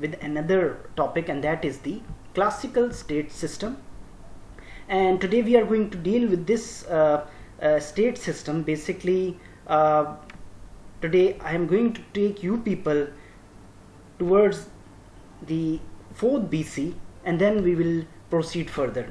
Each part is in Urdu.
with another topic, and that is the classical state system. And today we are going to deal with this state system. Basically, today I am going to take you people towards the 4th BC and then we will proceed further.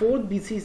4th BC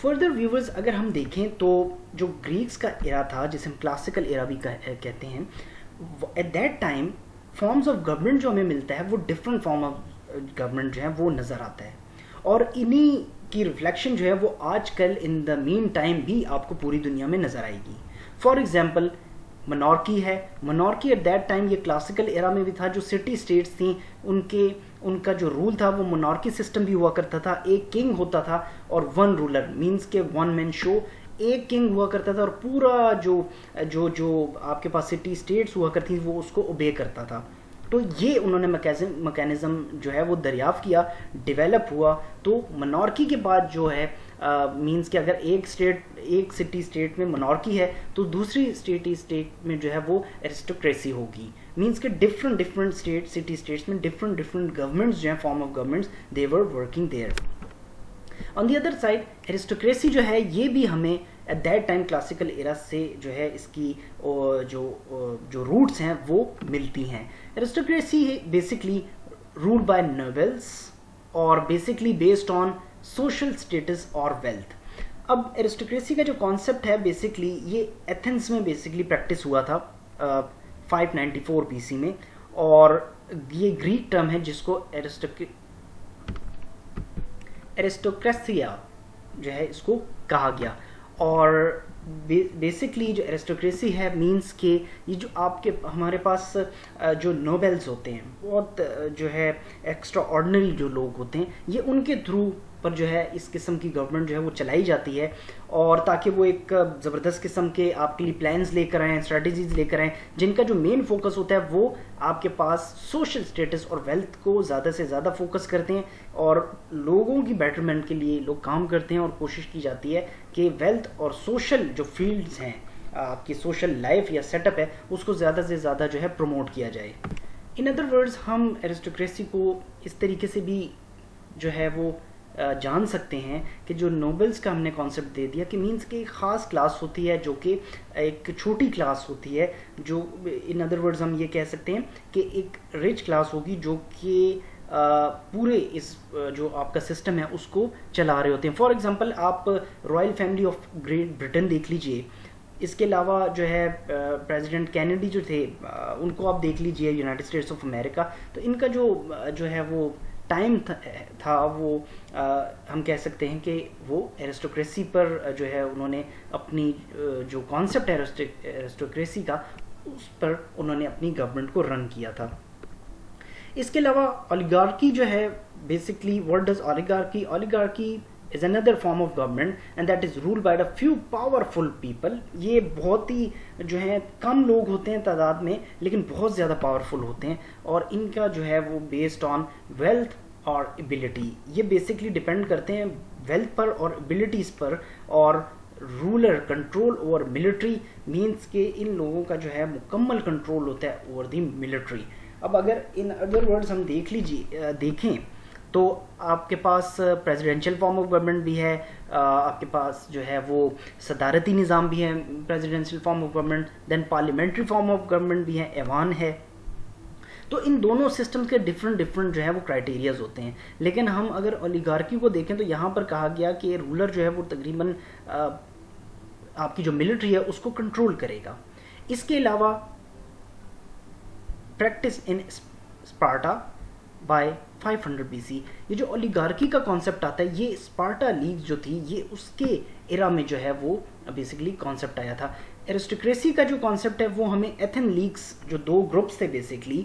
further viewers اگر ہم دیکھیں تو جو گریکس کا ایرا تھا جسے ہم کلاسیکل ایرا بھی کہتے ہیں, at that time forms of government جو ہمیں ملتا ہے وہ ڈفرینٹ فارم آف گورنمنٹ جو ہے وہ نظر آتا ہے, اور انہی کی ریفلیکشن جو ہے وہ آج کل ان دا مین ٹائم بھی آپ کو پوری دنیا میں نظر آئے گی. فار ایگزامپل منارکی ہے. منارکی ایٹ دیٹ ٹائم, یہ کلاسیکل ایرا میں بھی تھا. جو سٹی اسٹیٹس تھیں ان کا جو رول تھا وہ منارکی سسٹم بھی ہوا کرتا تھا. ایک کنگ ہوتا تھا اور ون رولر, مینس کے ون مین شو. ایک کنگ ہوا کرتا تھا اور پورا جو آپ کے پاس سٹی اسٹیٹس ہوا کرتی وہ اس کو اوبے کرتا تھا. تو یہ انہوں نے میکینزم جو ہے وہ دریافت کیا, ڈیولپ ہوا. تو منارکی کے بعد جو ہے مینس کہ اگر ایک سٹی اسٹیٹ میں منارکی ہے تو دوسری سٹی اسٹیٹ میں جو ہے وہ ایرسٹوکریسی ہوگی. مینس کہ ڈفرنٹ سٹی اسٹیٹس میں ڈفرنٹ گورنمنٹس جو ہیں, form of governments, they were working there. On the other side aristocracy جو ہے یہ بھی ہمیں at that time classical era سے جو ہے اس کی جو روٹس ہیں وہ ملتی ہیں. Aristocracy basically ruled by nobles اور basically based on social status اور ویلتھ. اب ایرسٹوکریسی کا جو کانسیپٹ ہے بیسکلی یہ ایتھنس میں بیسکلی پریکٹس ہوا تھا 594 BC میں, اور یہ گریک ٹرم ہے جس کو ایرسٹوکریسیا جو ہے اس کو کہا گیا. اور بیسکلی جو ایرسٹوکریسی ہے مینس کہ یہ جو آپ کے ہمارے پاس جو نوبلز ہوتے ہیں, بہت جو ہے ایکسٹرا آرڈنری جو لوگ ہوتے ہیں, یہ ان کے تھرو پر جو ہے اس قسم کی گورنمنٹ جو ہے وہ چلائی جاتی ہے, اور تاکہ وہ ایک زبردست قسم کے آپ کے لیے پلانز لے کر آئیں, اسٹریٹجیز لے کر آئیں, جن کا جو مین فوکس ہوتا ہے وہ آپ کے پاس سوشل اسٹیٹس اور ویلتھ کو زیادہ سے زیادہ فوکس کرتے ہیں, اور لوگوں کی بیٹرمنٹ کے لیے لوگ کام کرتے ہیں, اور کوشش کی جاتی ہے کہ ویلتھ اور سوشل جو فیلڈز ہیں, آپ کی سوشل لائف یا سیٹ اپ ہے, اس کو زیادہ سے زیادہ جو ہے پروموٹ کیا جائے. ان ادر ورڈز ہم ایرسٹوکریسی کو اس طریقے سے بھی جو ہے وہ جان سکتے ہیں کہ جو نوبلز کا ہم نے کانسیپٹ دے دیا کہ مینس کہ ایک خاص کلاس ہوتی ہے جو کہ ایک چھوٹی کلاس ہوتی ہے, جو ان ادر ورڈز ہم یہ کہہ سکتے ہیں کہ ایک رچ کلاس ہوگی جو کہ پورے اس جو آپ کا سسٹم ہے اس کو چلا رہے ہوتے ہیں. فار ایگزامپل آپ royal family of Great Britain دیکھ لیجئے. اس کے علاوہ جو ہے پریزیڈنٹ کینیڈی جو تھے ان کو آپ دیکھ لیجئے, یونائٹڈ اسٹیٹس آف امریکہ. تو ان کا جو ہے وہ ٹائم تھا وہ ہم کہہ سکتے ہیں کہ وہ ایرسٹوکریسی پر جو ہے انہوں نے اپنی جو کانسیپٹ ہے ایرسٹوکریسی کا, اس پر انہوں نے اپنی گورنمنٹ کو رن کیا تھا. اس کے علاوہ اولیگارکی جو ہے basically what does oligarchy, oligarchy is another form of government and that is ruled by a few powerful people. یہ بہت ہی جو ہے کم لوگ ہوتے ہیں تعداد میں, لیکن بہت زیادہ پاورفل ہوتے ہیں, اور ان کا جو ہے وہ بیسڈ آن ویلتھ اور ایبلٹی. یہ بیسکلی ڈپینڈ کرتے ہیں ویلتھ پر اور ایبلٹیز پر, اور ruler control over military, means کہ ان لوگوں کا جو ہے مکمل کنٹرول ہوتا ہے اوور دی ملٹری. اب اگر ان ادر ورڈز ہم دیکھیں تو آپ کے پاس پریزیڈینشیل فارم آف گورنمنٹ بھی ہے, آپ کے پاس جو ہے وہ صدارتی نظام بھی ہے presidential form of government, then parliamentary form of government بھی ہے, ایوان ہے. تو ان دونوں سسٹمز کے ڈفرنٹ جو ہے وہ کرائٹیریاز ہوتے ہیں. لیکن ہم اگر اولیگارکی کو دیکھیں تو یہاں پر کہا گیا کہ رولر جو ہے وہ تقریباً آپ کی جو ملٹری ہے اس کو کنٹرول کرے گا. اس کے علاوہ practice in Sparta by 500 BC, یہ جو اولیگارکی کا کانسیپٹ آتا ہے یہ اسپارٹا لیگ جو تھی یہ اس کے ایرا میں جو ہے وہ بیسکلی کانسیپٹ آیا تھا. ایرسٹوکریسی کا جو کانسیپٹ ہے وہ ہمیں ایتھن لیگس جو دو گروپس تھے بیسکلی,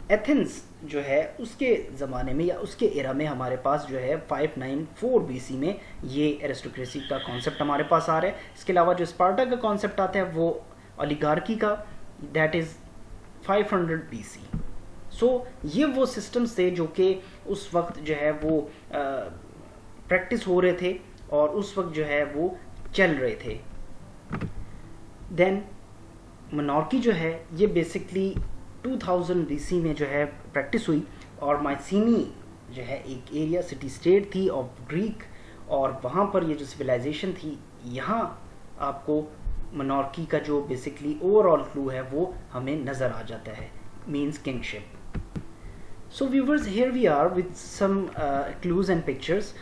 ایتھنس جو ہے اس کے زمانے میں یا اس کے ایرا میں ہمارے پاس جو ہے 594 BC میں یہ ایرسٹوکریسی کا کانسیپٹ ہمارے پاس آ رہا ہے. اس کے علاوہ جو اسپارٹا کا کانسیپٹ آتا ہے وہ اولیگارکی کا, دیٹ از 500 BC. سو یہ وہ سسٹمز تھے جو کہ اس وقت جو ہے وہ پریکٹس ہو رہے تھے اور اس وقت جو ہے وہ چل رہے تھے. دین منارکی جو ہے یہ بیسکلی 2000 BC میں جو ہے پریکٹس ہوئی, اور مائسینی جو ہے ایک ایریا سٹی اسٹیٹ تھی آف گریک, اور وہاں پر یہ جو سویلائزیشن تھی یہاں آپ کو منارکی کا جو بیسکلی اوور آل کلو ہے وہ ہمیں نظر آ جاتا ہے, means kingship. So viewers, here we are with some clues and pictures.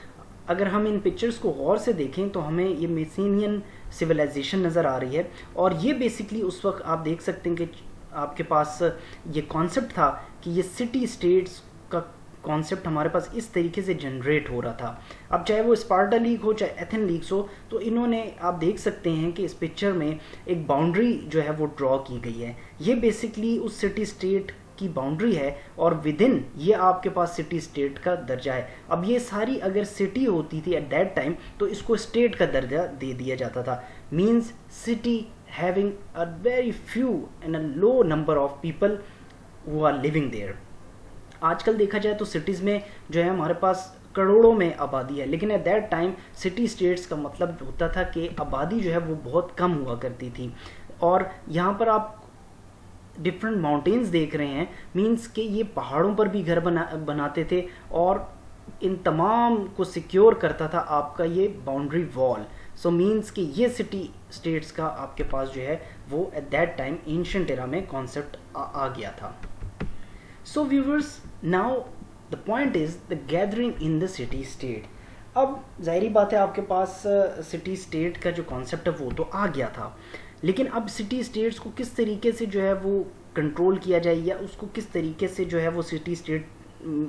اگر ہم ان پکچرز کو غور سے دیکھیں تو ہمیں یہ میسینین سویلائزیشن نظر آ رہی ہے, اور یہ بیسکلی اس وقت آپ دیکھ سکتے ہیں کہ آپ کے پاس یہ کانسیپٹ تھا کہ یہ سٹی اسٹیٹس کا کانسیپٹ ہمارے پاس اس طریقے سے جنریٹ ہو رہا تھا. اب چاہے وہ اسپارٹا لیگ ہو چاہے ایتھن لیگس ہو, تو انہوں نے آپ دیکھ سکتے ہیں کہ اس پکچر میں ایک باؤنڈری جو ہے وہ ڈرا کی گئی ہے. یہ بیسکلی اس سٹی اسٹیٹ کی باؤنڈری ہے, اور ود ان یہ آپ کے پاس سٹی اسٹیٹ کا درجہ ہے. اب یہ ساری اگر سٹی ہوتی تھی ایٹ دیٹ ٹائم تو اس کو اسٹیٹ کا درجہ دے دیا جاتا تھا. Means city having a very few and a low number of people who are living there. آج کل دیکھا جائے تو سٹیز میں جو ہے ہمارے پاس کروڑوں میں آبادی ہے, لیکن at that time city states کا مطلب ہوتا تھا کہ آبادی جو ہے وہ بہت کم ہوا کرتی تھی. اور یہاں پر آپ ڈفرینٹ ماؤنٹینز دیکھ رہے ہیں, مینس کہ یہ پہاڑوں پر بھی گھر بناتے تھے, اور ان تمام کو سیکیور کرتا تھا آپ کا یہ باؤنڈری وال. سو مینس کہ یہ سٹی اسٹیٹس کا آپ کے پاس جو ہے وہ at that time ancient era میں کانسیپٹ آ گیا تھا. So viewers, now the point is the gathering in the city state. اب ظاہری بات ہے آپ کے پاس سٹی اسٹیٹ کا جو کانسیپٹ ہے وہ تو آ گیا تھا, لیکن اب سٹی اسٹیٹس کو کس طریقے سے جو ہے وہ کنٹرول کیا جائے, یا اس کو کس طریقے سے جو ہے وہ سٹی اسٹیٹ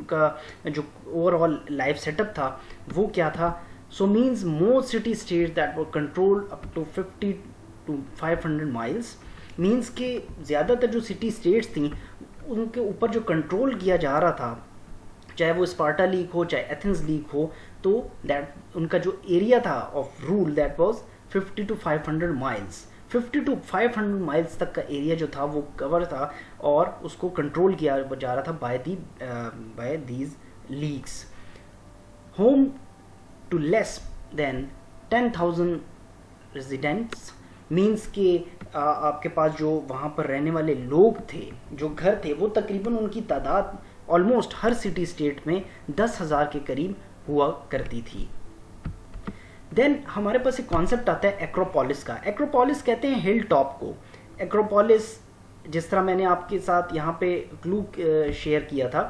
کا جو overall life setup تھا وہ کیا تھا. So means most city states that were controlled up to 50 to 500 miles, means کہ زیادہ تر جو سٹی اسٹیٹس تھیں ان کے اوپر جو کنٹرول کیا جا رہا تھا, چاہے وہ اسپارٹا لیگ ہو چاہے ایتھنز لیگ ہو, تو دیٹ ان کا جو ایریا تھا of rule that was 50 to 500 miles. 50 to 500 miles تک کا ایریا جو تھا وہ کور تھا, اور اس کو کنٹرول کیا جا رہا تھا by these legs. Home to less than 10,000 residents, means کہ آپ کے پاس جو وہاں پر رہنے والے لوگ تھے, جو گھر تھے, وہ تقریباً ان کی تعداد آلموسٹ ہر سٹی اسٹیٹ میں 10,000 کے قریب ہوا کرتی تھی. دین ہمارے پاس ایک کانسیپٹ آتا ہے ایکروپولس کا. ایکروپولس کہتے ہیں ہل ٹاپ کو. ایکروپولس جس طرح میں نے آپ کے ساتھ یہاں پہ کلو شیئر کیا تھا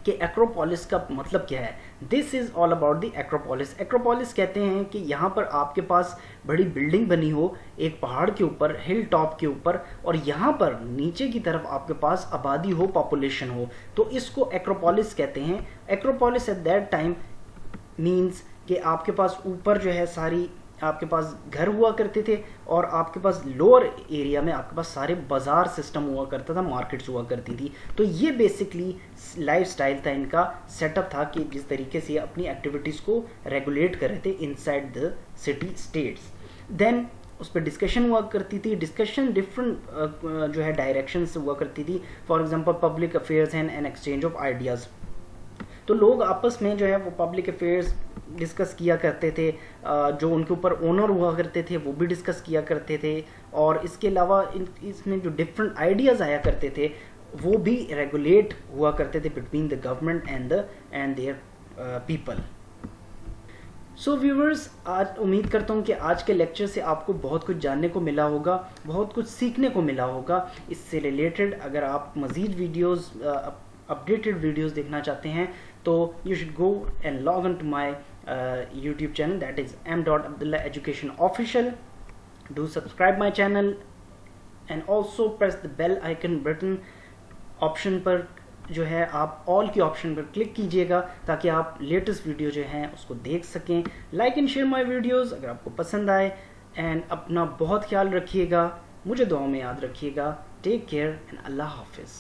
کہ ایکروپولس کا مطلب کیا ہے. دس از آل اباؤٹ دی ایکروپولس. ایکروپولس کہتے ہیں کہ یہاں پر آپ کے پاس بڑی بلڈنگ بنی ہو ایک پہاڑ کے اوپر, ہل ٹاپ کے اوپر, اور یہاں پر نیچے کی طرف آپ کے پاس آبادی ہو, پاپولیشن ہو, تو اس کو ایکروپولس کہتے ہیں. ایکروپولس ایٹ دیٹ ٹائم مینس کہ آپ کے پاس اوپر جو ہے ساری آپ کے پاس گھر ہوا کرتے تھے, اور آپ کے پاس لوور ایریا میں آپ کے پاس سارے بازار سسٹم ہوا کرتا تھا, مارکیٹس ہوا کرتی تھی. تو یہ بیسکلی لائف سٹائل تھا, ان کا سیٹ اپ تھا کہ جس طریقے سے اپنی ایکٹیویٹیز کو ریگولیٹ کر رہے تھے ان سائڈ دا سٹی اسٹیٹس. دین اس پہ ڈسکشن ہوا کرتی تھی. ڈسکشن ڈفرنٹ جو ہے ڈائریکشن سے ہوا کرتی تھی. For example public affairs and an exchange of ideas. تو لوگ آپس میں جو ہے وہ پبلک افیئرز ڈسکس کیا کرتے تھے, جو ان کے اوپر اونر ہوا کرتے تھے وہ بھی ڈسکس کیا کرتے تھے, اور اس کے علاوہ اس میں جو ڈفرنٹ آئیڈیاز آیا کرتے تھے وہ بھی ریگولیٹ ہوا کرتے تھے between the government and their people. So viewers, آج امید کرتا ہوں کہ آج کے لیکچر سے آپ کو بہت کچھ جاننے کو ملا ہوگا, بہت کچھ سیکھنے کو ملا ہوگا. اس سے ریلیٹڈ اگر آپ مزید ویڈیوز, اپڈیٹڈ ویڈیوز دیکھنا چاہتے ہیں تو you should go and log on to my YouTube channel, that is m.abdullah education official. Do subscribe my channel and also press the bell icon button option پر جو ہے آپ آل کی آپشن پر کلک کیجئے گا تاکہ آپ لیٹسٹ ویڈیو جو ہیں اس کو دیکھ سکیں. Like and share my videos اگر آپ کو پسند آئے, اینڈ اپنا بہت خیال رکھیے گا, مجھے دعاؤں میں یاد رکھیے گا. ٹیک کیئر اینڈ اللہ حافظ.